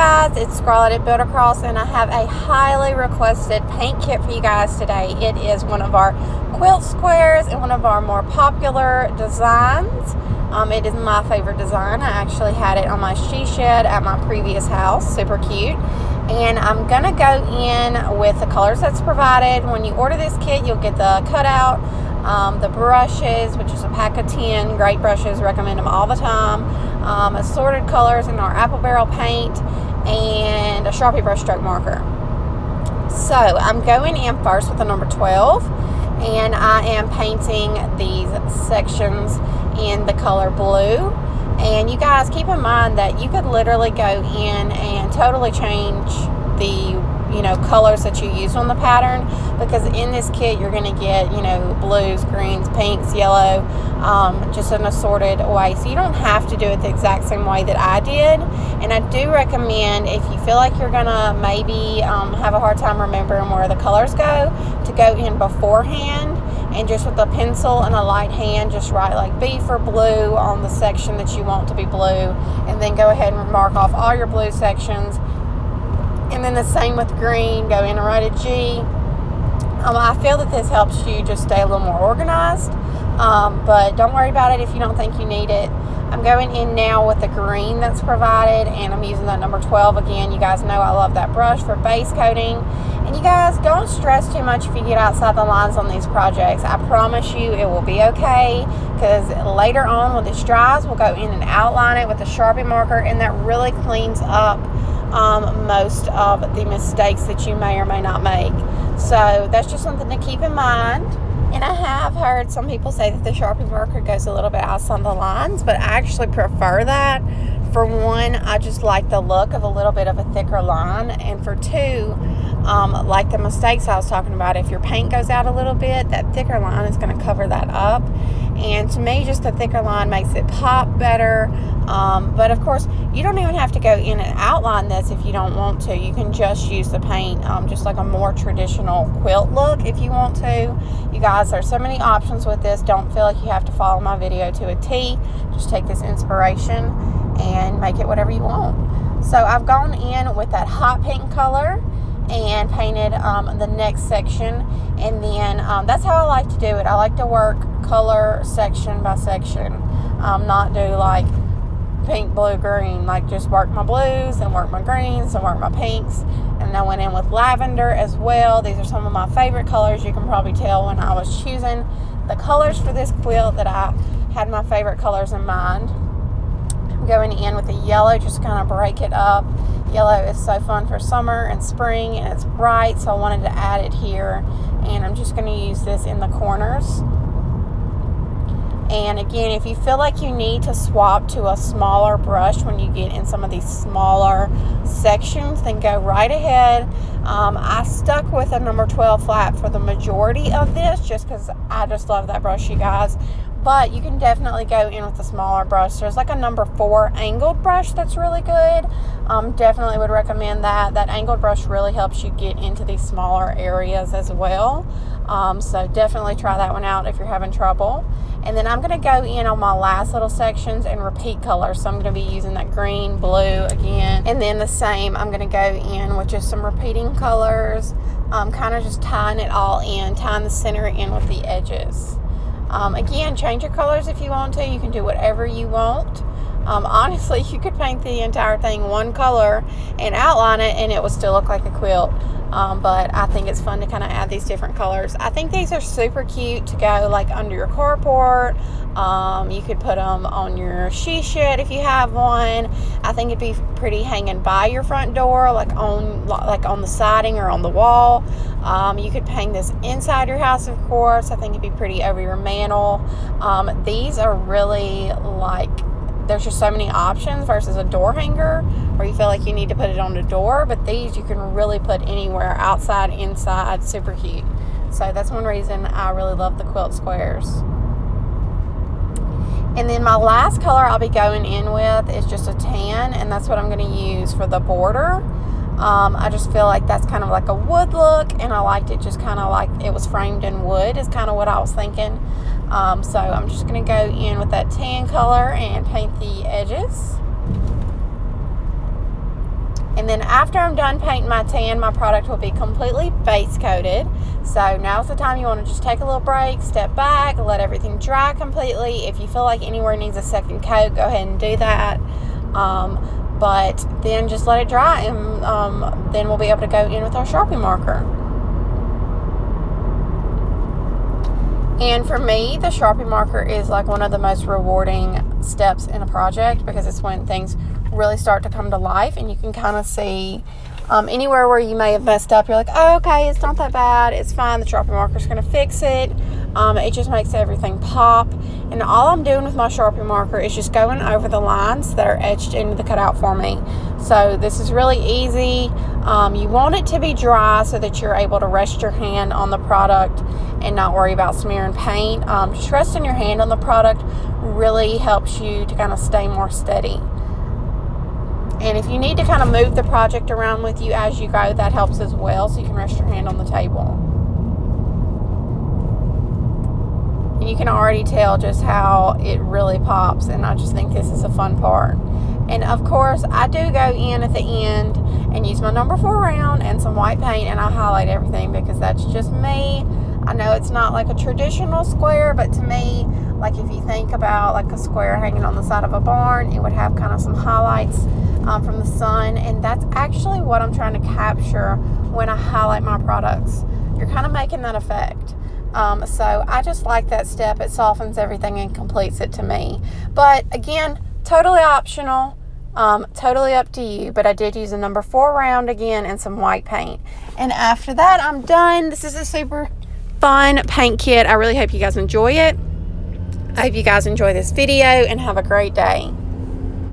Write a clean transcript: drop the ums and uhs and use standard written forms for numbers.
guys, it's Scarlett at Builder Cross, and I have a highly requested paint kit for you guys today. It is one of our quilt squares and one of our more popular designs. It is my favorite design. I actually had it on my she shed at my previous house. Super cute. And I'm going to go in with the colors that's provided. When you order this kit, you'll get the cutout, the brushes, which is a pack of 10. Great brushes. Recommend them all the time. Assorted colors in our apple barrel paint, and a Sharpie brush stroke marker. So I'm going in first with the number 12, and I am painting these sections in the color blue. And you guys keep in mind that you could literally go in and totally change the colors that you use on the pattern, because in this kit you're going to get blues, greens, pinks, yellow, just an assorted way. So you don't have to do it the exact same way that I did. And I do recommend, if you feel like you're gonna maybe have a hard time remembering where the colors go, to go in beforehand and just with a pencil and a light hand just write like B for blue on the section that you want to be blue, and then go ahead and mark off all your blue sections. And then the same with green, go in and write a G. I feel that this helps you just stay a little more organized, but don't worry about it if you don't think you need it. I'm going in now with the green that's provided, and I'm using that number 12 again. You guys know I love that brush for base coating. And you guys, don't stress too much if you get outside the lines on these projects. I promise you it will be okay, because later on when this dries, we'll go in and outline it with a Sharpie marker, and that really cleans up most of the mistakes that you may or may not make. So that's just something to keep in mind. And I have heard some people say that the Sharpie marker goes a little bit outside the lines, but I actually prefer that. For one, I just like the look of a little bit of a thicker line, and for two, like the mistakes I was talking about, if your paint goes out a little bit, that thicker line is going to cover that up. And to me, just the thicker line makes it pop better. But of course, you don't even have to go in and outline this if you don't want to. You can just use the paint, just like a more traditional quilt look if you want to. You guys, there's so many options with this. Don't feel like you have to follow my video to a T. Just take this inspiration and make it whatever you want. So I've gone in with that hot pink color and painted the next section, and then that's how I like to do it. I like to work color section by section, not do like pink, blue, green. Like, just work my blues and work my greens and work my pinks. And I went in with lavender as well. These are some of my favorite colors. You can probably tell when I was choosing the colors for this quilt that I had my favorite colors in mind. I'm going in with the yellow, just kind of break it up. Yellow is so fun for summer and spring, and it's bright, so I wanted to add it here. And I'm just going to use this in the corners. And again, if you feel like you need to swap to a smaller brush when you get in some of these smaller sections, then go right ahead. I stuck with a number 12 flat for the majority of this, just because I just love that brush, you guys. But you can definitely go in with a smaller brush. There's like a number 4 angled brush that's really good. Definitely would recommend that. That angled brush really helps you get into these smaller areas as well. So definitely try that one out if you're having trouble. And then I'm going to go in on my last little sections and repeat colors. So I'm going to be using that green, blue again. And then the same, I'm going to go in with just some repeating colors. Kind of just tying it all in, tying the center in with the edges. Again, change your colors if you want to. You can do whatever you want. Honestly, you could paint the entire thing one color and outline it, and it would still look like a quilt. But I think it's fun to kind of add these different colors. I think these are super cute to go like under your carport. You could put them on your she shed if you have one. I think it'd be pretty hanging by your front door, like on the siding or on the wall. You could hang this inside your house, of course. I think it'd be pretty over your mantle. These are really like, there's just so many options versus a door hanger where you feel like you need to put it on the door, but these you can really put anywhere, outside, inside. Super cute. So that's one reason I really love the quilt squares. And then my last color I'll be going in with is just a tan, and that's what I'm going to use for the border. I just feel like that's kind of like a wood look, and I liked it just kind of like it was framed in wood is kind of what I was thinking. So I'm just going to go in with that tan color and paint the edges. And then after I'm done painting my tan, my product will be completely base coated. So now's the time you want to just take a little break, step back, let everything dry completely. If you feel like anywhere needs a second coat, go ahead and do that. But then just let it dry, and then we'll be able to go in with our Sharpie marker. And for me, the Sharpie marker is like one of the most rewarding steps in a project, because it's when things really start to come to life and you can kind of see anywhere where you may have messed up. You're like, oh, okay, it's not that bad, it's fine, the Sharpie marker is going to fix it. It just makes everything pop. And all I'm doing with my Sharpie marker is just going over the lines that are etched into the cutout for me. So this is really easy. You want it to be dry so that you're able to rest your hand on the product and not worry about smearing paint. Just resting your hand on the product really helps you to kind of stay more steady. And if you need to kind of move the project around with you as you go, that helps as well, so you can rest your hand on the table. And you can already tell just how it really pops, and I just think this is a fun part. And of course, I do go in at the end and use my number 4 round and some white paint, and I highlight everything because that's just me. I know it's not like a traditional square, but to me, like if you think about like a square hanging on the side of a barn, it would have kind of some highlights from the sun, and that's actually what I'm trying to capture when I highlight my products. You're kind of making that effect. So I just like that step. It softens everything and completes it to me. But again, totally optional, totally up to you. But I did use a number 4 round again and some white paint. And after that, I'm done. This is a super fun paint kit. I really hope you guys enjoy it. I hope you guys enjoy this video and have a great day.